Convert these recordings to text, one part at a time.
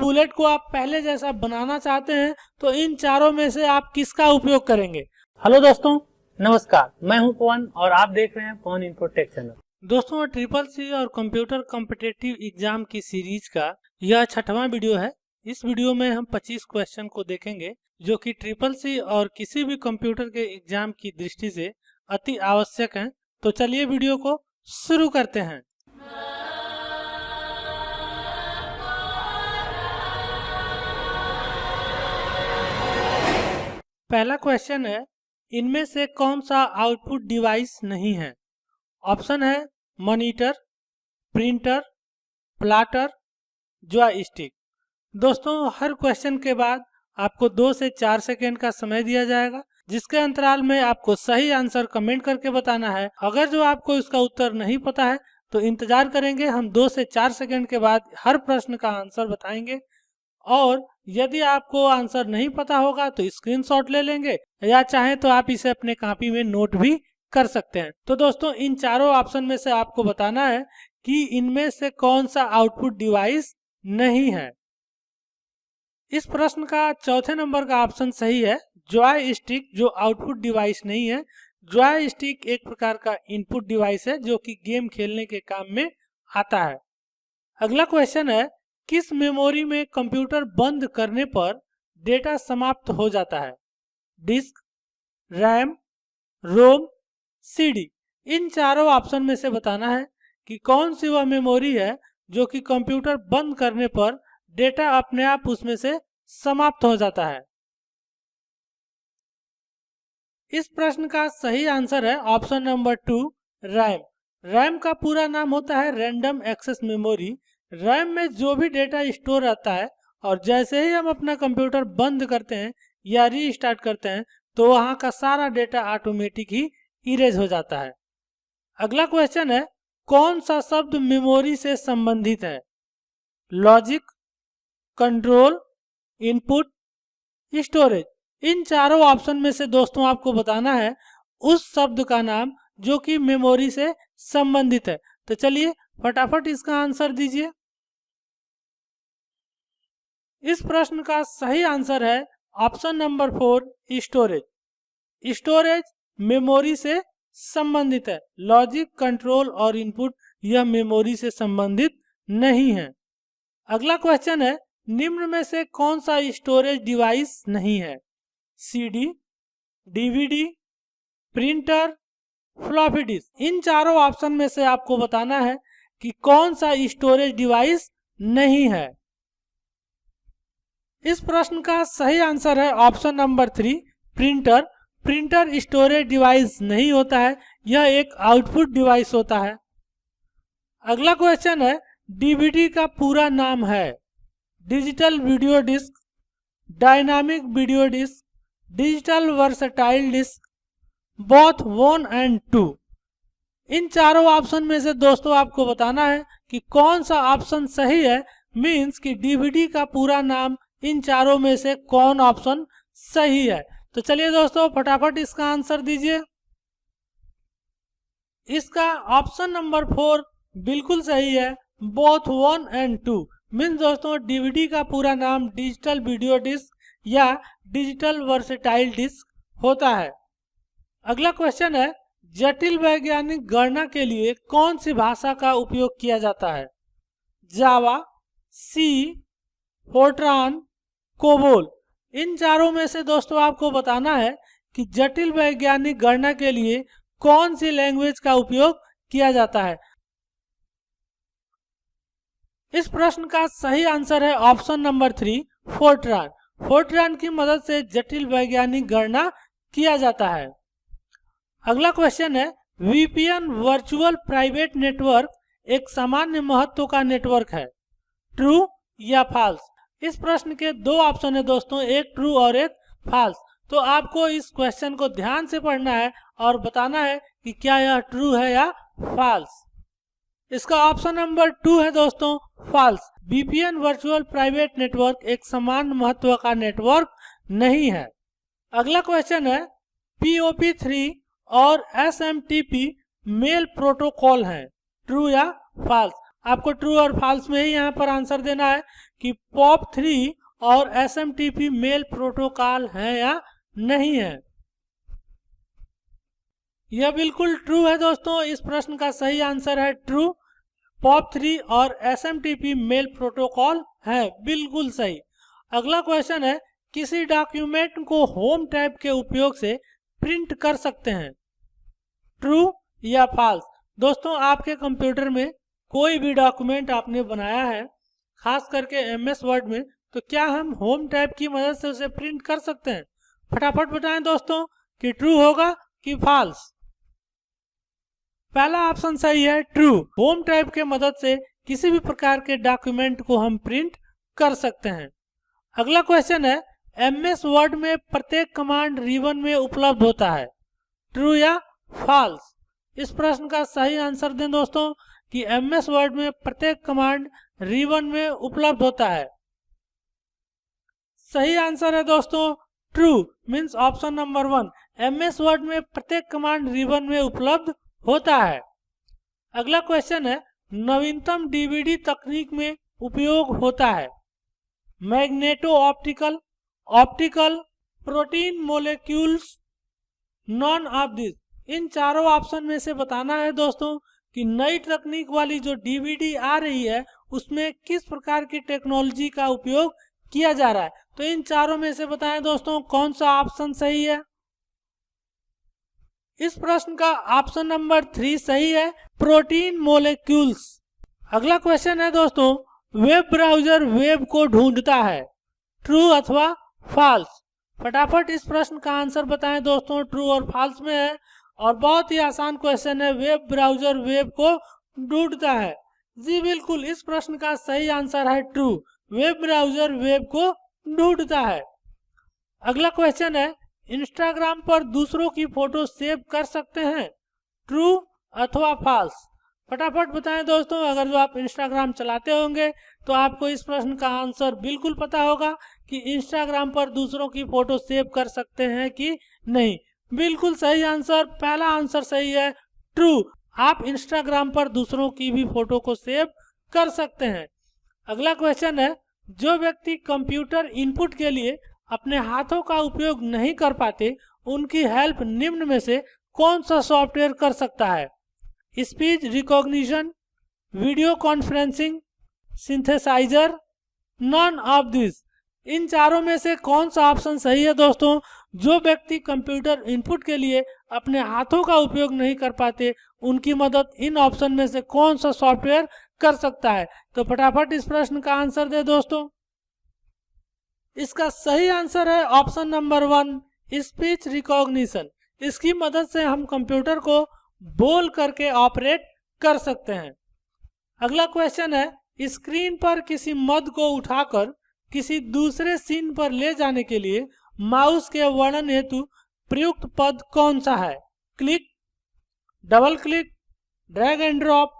Bullet को आप पहले जैसा बनाना चाहते हैं तो इन चारों में से आप किसका उपयोग करेंगे। हेलो दोस्तों, नमस्कार। मैं हूं पवन और आप देख रहे हैं पवन इन्फो टेक चैनल। दोस्तों, ट्रिपल सी और कंप्यूटर कॉम्पिटिटिव एग्जाम की सीरीज का यह 6वां वीडियो है। इस वीडियो में हम 25 क्वेश्चन को देखेंगे जो कि ट्रिपल सी और किसी भी कंप्यूटर के एग्जाम की दृष्टि से अति आवश्यक हैं। तो चलिए वीडियो को शुरू करते हैं। पहला क्वेश्चन है, इनमें से कौन सा आउटपुट डिवाइस नहीं है। ऑप्शन है मॉनिटर, प्रिंटर, प्लॉटर, जॉयस्टिक। दोस्तों, हर क्वेश्चन के बाद आपको 2 से 4 सेकेंड का समय दिया जाएगा, जिसके अंतराल में आपको सही आंसर कमेंट करके बताना है। अगर जो आपको इसका उत्तर नहीं पता है तो इंतजार करेंगे, हम 2 से 4 सेकेंड के बाद हर प्रश्न का आंसर बताएंगे। और यदि आपको आंसर नहीं पता होगा तो स्क्रीनशॉट ले लेंगे, या चाहे तो आप इसे अपने कॉपी में नोट भी कर सकते हैं। तो दोस्तों, इन चारों ऑप्शन में से आपको बताना है कि इनमें से कौन सा आउटपुट डिवाइस नहीं है। इस प्रश्न का चौथे नंबर का ऑप्शन सही है, जॉयस्टिक जो आउटपुट डिवाइस नहीं है। जॉयस्टिक एक प्रकार का इनपुट डिवाइस है जो कि गेम खेलने के काम में आता है। अगला क्वेश्चन है, किस मेमोरी में कंप्यूटर बंद करने पर डेटा समाप्त हो जाता है। डिस्क, रैम, रोम, सीडी। इन चारों ऑप्शन में से बताना है कि कौन सी वह मेमोरी है जो कि कंप्यूटर बंद करने पर डेटा अपने आप उसमें से समाप्त हो जाता है। इस प्रश्न का सही आंसर है ऑप्शन नंबर 2, रैम। रैम का पूरा नाम होता है रैंडम एक्सेस मेमोरी। रैम में जो भी डेटा स्टोर रहता है और जैसे ही हम अपना कंप्यूटर बंद करते हैं या रीस्टार्ट करते हैं तो वहाँ का सारा डेटा ऑटोमेटिक ही इरेज हो जाता है। अगला क्वेश्चन है, कौन सा शब्द मेमोरी से संबंधित है। Logic, control, input, storage. इन चारों ऑप्शन में से दोस्तों आपको बताना है उस शब्द का नाम जो कि मेमोरी से संबंधित है। तो चलिए फटाफट इसका आंसर दीजिए। इस प्रश्न का सही आंसर है option number 4, storage. Storage memory से संबंधित है। लॉजिक, कंट्रोल और इनपुट यह मेमोरी से संबंधित नहीं है। अगला क्वेश्चन है, निम्न में से कौन सा स्टोरेज डिवाइस नहीं है। CD, DVD, printer, floppy disk. इन चारों ऑप्शन में से आपको बताना है कि कौन सा स्टोरेज डिवाइस नहीं है। इस प्रश्न का सही आंसर है option number 3, printer. Printer storage device नहीं होता है, यह एक आउटपुट डिवाइस होता है। अगला क्वेश्चन है, डीवीडी का पूरा नाम है digital video disc, dynamic video disc, digital versatile disc, both 1 and 2। इन चारों ऑप्शन में से दोस्तों आपको बताना है कि कौन सा ऑप्शन सही है। मींस कि डीवीडी का पूरा नाम इन चारों में से कौन ऑप्शन सही है। तो चलिए दोस्तों फटाफट इसका आंसर दीजिए। इसका ऑप्शन नंबर 4 बिल्कुल सही है, बोथ 1 and 2। मीन्स दोस्तों डीवीडी का पूरा नाम डिजिटल वीडियो डिस्क या डिजिटल वर्सेटाइल डिस्क होता है। अगला क्वेश्चन है, जटिल वैज्ञानिक गणना के लिए कौन सी भाषा का उपयोग किया जाता है। जावा, सी, फोर्ट्रान, कोबोल। इन चारों में से दोस्तों आपको बताना है कि जटिल वैज्ञानिक गणना के लिए कौन सी लैंग्वेज का उपयोग किया जाता है। इस प्रश्न का सही आंसर है ऑप्शन नंबर 3, फोर्ट्रान। फोर्ट्रान की मदद से जटिल वैज्ञानिक गणना किया जाता है। अगला क्वेश्चन है, वीपीएन वर्चुअल प्राइवेट नेटवर्क एक सामान्य महत्व का नेटवर्क है। ट्रू या फॉल्स। इस प्रश्न के 2 ऑप्शन है दोस्तों, एक ट्रू और एक फॉल्स। तो आपको इस क्वेश्चन को ध्यान से पढ़ना है और बताना है कि क्या यह ट्रू है या फॉल्स। इसका ऑप्शन नंबर 2 है दोस्तों, false. VPN virtual private network एक समान महत्व का नेटवर्क नहीं है। अगला क्वेश्चन है, POP3 और SMTP मेल प्रोटोकॉल है। ट्रू या फॉल्स। आपको ट्रू और फॉल्स में ही यहाँ पर आंसर देना है कि POP3 और SMTP मेल प्रोटोकॉल है या नहीं है। यह बिल्कुल ट्रू है दोस्तों, इस प्रश्न का सही आंसर है ट्रू। POP3 और SMTP मेल प्रोटोकॉल है, बिल्कुल सही। अगला क्वेश्चन है, किसी डॉक्यूमेंट को होम टैब के उपयोग से प्रिंट कर सकते हैं, ट्रू या फॉल्स। दोस्तों, आपके कंप्यूटर में कोई भी डॉक्यूमेंट आपने बनाया है, खास करके MS वर्ड में, तो क्या हम होम टैब की मदद से उसे प्रिंट कर सकते हैं? फटाफट बताएं दोस्तों कि ट्रू होगा कि फॉल्स। पहला ऑप्शन सही है, ट्रू। होम टैब के मदद से किसी भी प्रकार के डॉक्यूमेंट को हम प्रिंट कर सकते हैं। अगला क्वेश्चन है, MS वर्ड में प्रत्येक कमांड रिबन में उपलब्ध होता है, ट्रू या फॉल्स। इस प्रश्न का सही आंसर दें दोस्तों कि MS वर्ड में प्रत्येक कमांड रिबन में उपलब्ध होता है। सही आंसर है दोस्तों true, means option number 1, MS word में प्रत्येक कमांड रिबन में उपलब्ध होता है। अगला क्वेश्चन है, नवीनतम DVD तकनीक में उपयोग होता है, magneto optical, optical, protein molecules, none of this. इन चारों ऑप्शन में से बताना है दोस्तों कि नई तकनीक वाली जो DVD आ रही है उसमें किस प्रकार की टेक्नोलॉजी का उपयोग किया जा रहा है। तो इन चारों में से बताएं दोस्तों कौन सा ऑप्शन सही है। इस प्रश्न का ऑप्शन नंबर 3 सही है, प्रोटीन मोलेक्यूल्स। अगला क्वेश्चन है दोस्तों, वेब ब्राउजर वेब को ढूंढता है, ट्रू अथवा फॉल्स। फटाफट इस प्रश्न का आंसर बताएं दोस्तों, ट्रू और फॉल्स में है। और बहुत ही आसान क्वेश्चन है, वेब ब्राउजर वेब को ढूंढता है। जी बिल्कुल, इस प्रश्न का सही आंसर है ट्रू, वेब ब्राउजर वेब को ढूंढता है। अगला क्वेश्चन है, इंस्टाग्राम पर दूसरों की फोटो सेव कर सकते हैं, ट्रू अथवा फॉल्स। फटाफट बताएं दोस्तों, अगर जो आप इंस्टाग्राम चलाते होंगे तो आपको इस प्रश्न का आंसर बिल्कुल पता होगा कि इंस्टाग्राम पर दूसरों की फोटो सेव कर सकते हैं कि नहीं। बिल्कुल सही आंसर, पहला आंसर सही है, ट्रू। आप इंस्टाग्राम पर दूसरों की भी फोटो को सेव कर सकते हैं। अगला क्वेश्चन है, जो व्यक्ति कंप्यूटर इनपुट के लिए अपने हाथों का उपयोग नहीं कर पाते, उनकी हेल्प निम्न में से कौन सा सॉफ्टवेयर कर सकता है, speech recognition, video conferencing, synthesiser, none of this. इन चारों में से कौन सा ऑप्शन सही है दोस्तों? जो व्यक्ति कंप्यूटर इनपुट के लिए अपने हाथों का उपयोग नहीं कर पाते, उनकी मदद इन ऑप्शन में से कौन सा सॉफ्टवेयर कर सकता है? तो फटाफट इस प्रश्न का आंसर दे दोस्तों। इसका सही आंसर है ऑप्शन नंबर 1, स्पीच रिकॉग्निशन। इसकी मदद से हम कंप्यूटर को बोल करके ऑपरेट कर सकते हैं। अगला क्वेश्चन है, स्क्रीन पर किसी मद को उठाकर किसी दूसरे सीन पर ले जाने के लिए माउस के वर्णन हेतु प्रयुक्त पद कौन सा है? Click, double click, drag and drop,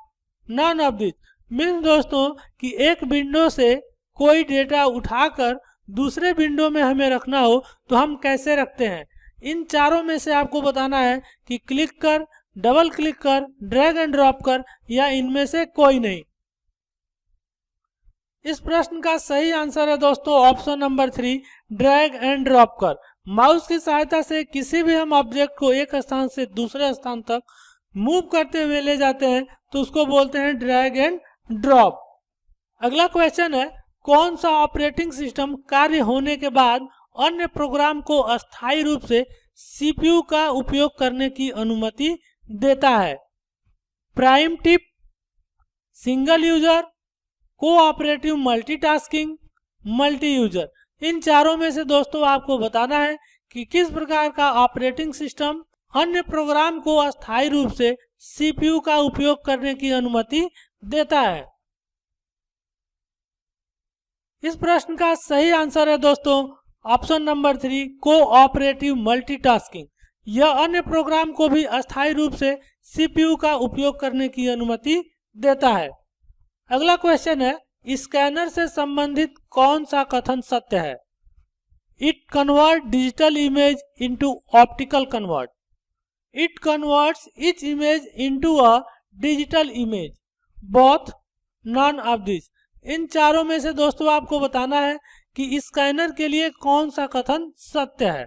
non of this. Means दोस्तों कि एक विंडो से कोई डेटा उठाकर दूसरे विंडो में हमें रखना हो तो हम कैसे रखते हैं? इन चारों में से आपको बताना है कि क्लिक कर, डबल क्लिक कर, ड्रैग एंड ड्रॉप कर, या इनमें से कोई नहीं। इस प्रश्न का सही आंसर है दोस्तों option number 3, drag and drop कर। माउस की सहायता से किसी भी हम ऑब्जेक्ट को एक स्थान से दूसरे स्थान तक मूव करते हुए ले जाते हैं तो उसको बोलते हैं ड्रैग एंड ड्रॉप। अगला क्वेश्चन है, कौन सा ऑपरेटिंग सिस्टम कार्य होने के बाद अन्य प्रोग्राम को अस्थायी रूप से CPU का उपयोग करने की अनुमति देता है? Prime tip, single user, cooperative multitasking, multi user. इन चारों में से दोस्तों आपको बताना है कि किस प्रकार का ऑपरेटिंग सिस्टम अन्य प्रोग्राम को अस्थायी रूप से CPU का उपयोग करने की अनुमति देता है। इस प्रश्न का सही आंसर है दोस्तों ऑप्शन नंबर 3, कोऑपरेटिव मल्टीटास्किंग। यह अन्य प्रोग्राम को भी अस्थायी रूप से CPU का उपयोग करने की अनुमति देता है। अगला क्वेश्चन है, स्कैनर से संबंधित कौन सा कथन सत्य है? It convert digital image into optical convert, it converts each image into a digital image, both, none of this. इन चारों में से दोस्तों आपको बताना है कि स्कैनर के लिए कौन सा कथन सत्य है।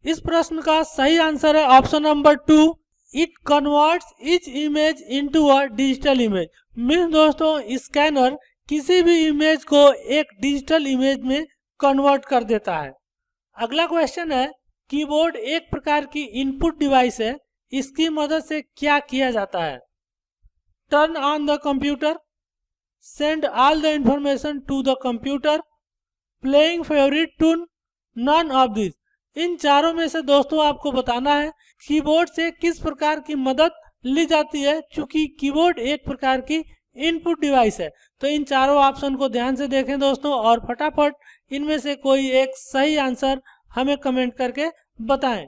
इस प्रश्न का सही आंसर है option number 2, it converts each image into a digital image. Means दोस्तों स्कैनर किसी भी इमेज को एक डिजिटल इमेज में कन्वर्ट कर देता है। अगला क्वेश्चन है, कीबोर्ड एक प्रकार की इनपुट डिवाइस है, इसकी मदद से क्या किया जाता है? Turn on the computer, send all the information to the computer, playing favourite tune, none of this. इन चारों में से दोस्तों आपको बताना है कीबोर्ड से किस प्रकार की मदद ली जाती है, चूंकि कीबोर्ड एक प्रकार की इनपुट डिवाइस है। तो इन चारों ऑप्शन को ध्यान से देखें दोस्तों और फटाफट इनमें से कोई एक सही आंसर हमें कमेंट करके बताएं।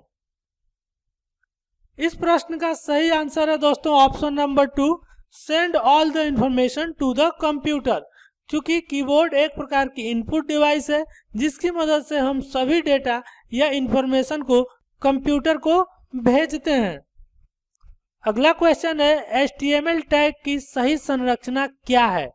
इस प्रश्न का सही आंसर है दोस्तों option number 2, send all the information to the computer. क्योंकि कीबोर्ड एक प्रकार की इनपुट डिवाइस है जिसकी मदद से हम सभी डेटा या इंफॉर्मेशन को कंप्यूटर को भेजते हैं। अगला क्वेश्चन है, HTML टैग की सही संरचना क्या है?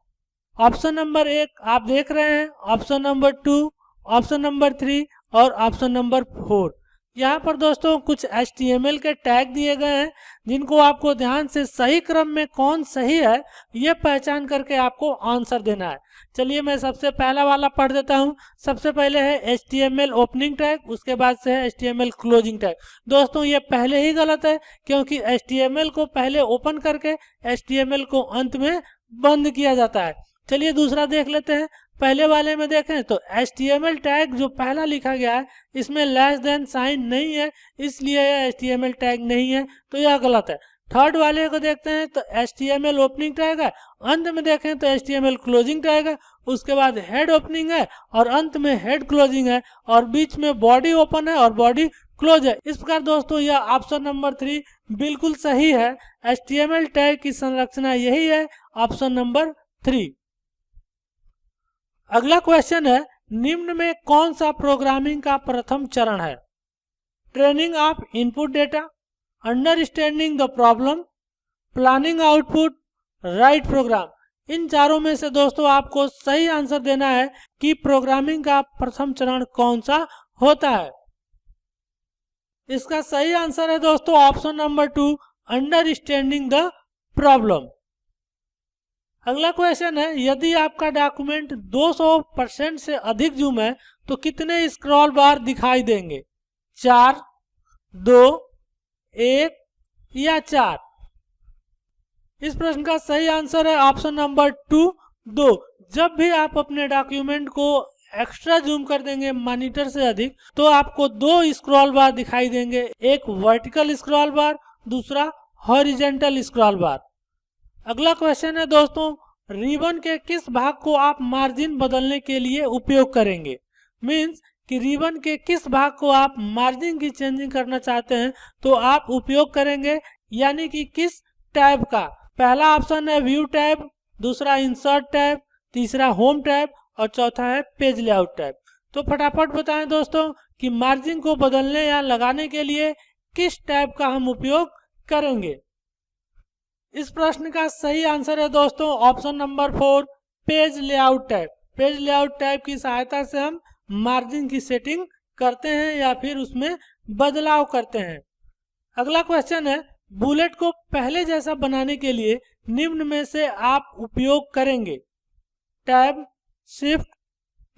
ऑप्शन नंबर 1 आप देख रहे हैं, ऑप्शन नंबर 2, ऑप्शन नंबर 3 और ऑप्शन नंबर 4। यहाँ पर दोस्तों कुछ HTML के टैग दिए गए हैं जिनको आपको ध्यान से सही क्रम में कौन सही है ये पहचान करके आपको आंसर देना है। चलिए मैं सबसे पहला वाला पढ़ देता हूँ। सबसे पहले है HTML ओपनिंग टैग, उसके बाद से है HTML क्लोजिंग टैग। दोस्तों ये पहले ही गलत है क्योंकि HTML को पहले ओपन करके HTML को अंत में बंद किया जाता है। चलिए दूसरा देख लेते हैं। पहले वाले में देखें तो HTML टैग जो पहला लिखा गया है इसमें लेस देन साइन नहीं है, इसलिए यह HTML टैग नहीं है, तो यह गलत है। थर्ड वाले को देखते हैं तो HTML ओपनिंग टैग है, अंत में देखें तो HTMल क्लोजिंग टैग है, उसके बाद हेड ओपनिंग है और अंत में हेड क्लोजिंग है और बीच में बॉडी ओपन है और बॉडी क्लोज है। इस प्रकार दोस्तों यह ऑप्शन नंबर 3 बिल्कुल सही है। HTML टैग की संरचना यही है, ऑप्शन नंबर 3। अगला क्वेश्चन है, निम्न में कौन सा प्रोग्रामिंग का प्रथम चरण है? Training of input data, understanding the problem, planning output, write program. इन चारों में से दोस्तों आपको सही आंसर देना है कि प्रोग्रामिंग का प्रथम चरण कौन सा होता है। इसका सही आंसर है दोस्तों option number 2, understanding the problem. अगला क्वेश्चन है, यदि आपका डॉक्यूमेंट 200% से अधिक जूम है तो कितने स्क्रॉल बार दिखाई देंगे? 4, 2, 1 या 4? इस प्रश्न का सही आंसर है ऑप्शन नंबर 2, 2। जब भी आप अपने डॉक्यूमेंट को एक्स्ट्रा जूम कर देंगे मॉनिटर से अधिक तो आपको 2 स्क्रॉल बार दिखाई देंगे, एक वर्टिकल स्क्रॉल बार, दूसरा हॉरिजेंटल स्क्रॉल बार। अगला क्वेश्चन है दोस्तों, रिबन के किस भाग को आप मार्जिन बदलने के लिए उपयोग करेंगे? मीन्स कि रिबन के किस भाग को आप मार्जिन की चेंजिंग करना चाहते हैं तो आप उपयोग करेंगे, यानी कि किस टैब का? पहला ऑप्शन है व्यू टैब, दूसरा इंसर्ट टैब, तीसरा होम टैब और चौथा है पेज लेआउट टैब। तो फटाफट बताएं दोस्तों कि मार्जिन को बदलने या लगाने के लिए किस टैब का हम उपयोग करेंगे। इस प्रश्न का सही आंसर है दोस्तों option number 4, page layout tab. Page layout tab की सहायता से हम मार्जिन की सेटिंग करते हैं या फिर उसमें बदलाव करते हैं। अगला क्वेश्चन है, बुलेट को पहले जैसा बनाने के लिए निम्न में से आप उपयोग करेंगे? Tab, shift,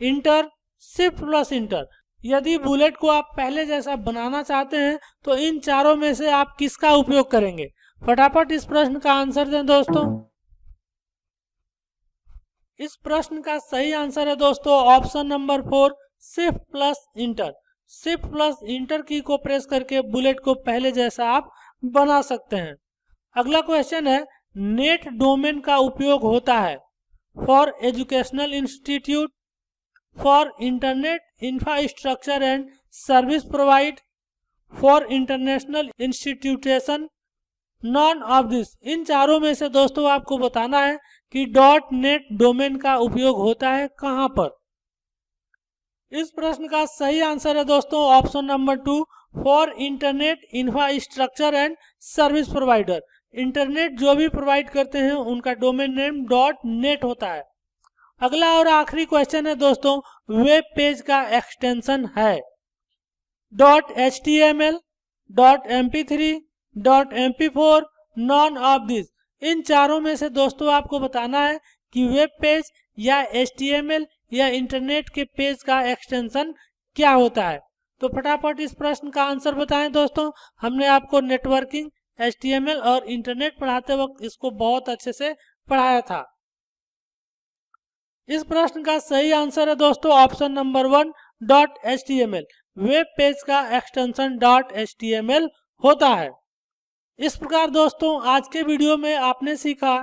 inter, shift plus inter. यदि बुलेट को आप पहले जैसा बनाना चाहते हैं तो इन चारों में से आप किसका उपयोग करेंगे? फटाफट इस प्रश्न का आंसर दें दोस्तों। इस प्रश्न का सही आंसर है दोस्तों option number 4, shift plus inter. Shift plus inter की को प्रेस करके बुलेट को पहले जैसा आप बना सकते हैं। अगला क्वेश्चन है, नेट डोमेन का उपयोग होता है for educational institute, for internet infrastructure and service provide, for international institution, none of this. इन चारों में से दोस्तों आपको बताना है कि .NET डोमेन का उपयोग होता है कहां पर। इस प्रश्न का सही आंसर है दोस्तों option number 2, for internet infrastructure and service provider. Internet जो भी प्रोवाइड करते हैं उनका डोमेन नेम .net होता है। अगला और आखिरी क्वेश्चन है दोस्तों, वेब पेज का एक्सटेंशन है .html, .mp3, .mp4, none of this. इन चारों में से दोस्तों आपको बताना है कि वेब पेज या HTML या इंटरनेट के पेज का एक्सटेंशन क्या होता है। तो फटाफट इस प्रश्न का आंसर बताएं दोस्तों। हमने आपको नेटवर्किंग, HTML और इंटरनेट पढ़ाते वक्त इसको बहुत अच्छे से पढ़ाया था। इस प्रश्न का सही आंसर है दोस्तों option number 1 .html। Web page का एक्सटेंशन .html होता है। इस प्रकार दोस्तों आज के वीडियो में आपने सीखा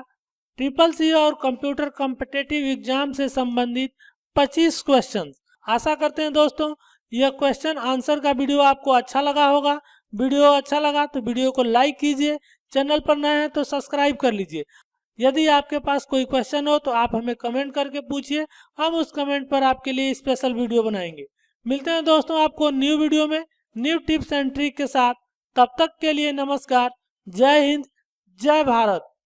CCC और कंप्यूटर कॉम्पिटिटिव एग्जाम से संबंधित 25 क्वेश्चंस। आशा करते हैं दोस्तों यह क्वेश्चन आंसर का वीडियो आपको अच्छा लगा होगा। वीडियो अच्छा लगा तो वीडियो को लाइक कीजिए, चैनल पर नए हैं तो सब्सक्राइब कर लीजिए। यदि आपके पास कोई क्वेश्चन हो तो आप हमें कमेंट करके पूछिए, हम उस कमेंट पर आपके लिए स्पेशल वीडियो बनाएंगे। मिलते हैं दोस्तों आपको न्यू वीडियो में न्यू टिप्स एंड ट्रिक के साथ। तब तक के लिए नमस्कार, जय हिंद, जय भारत।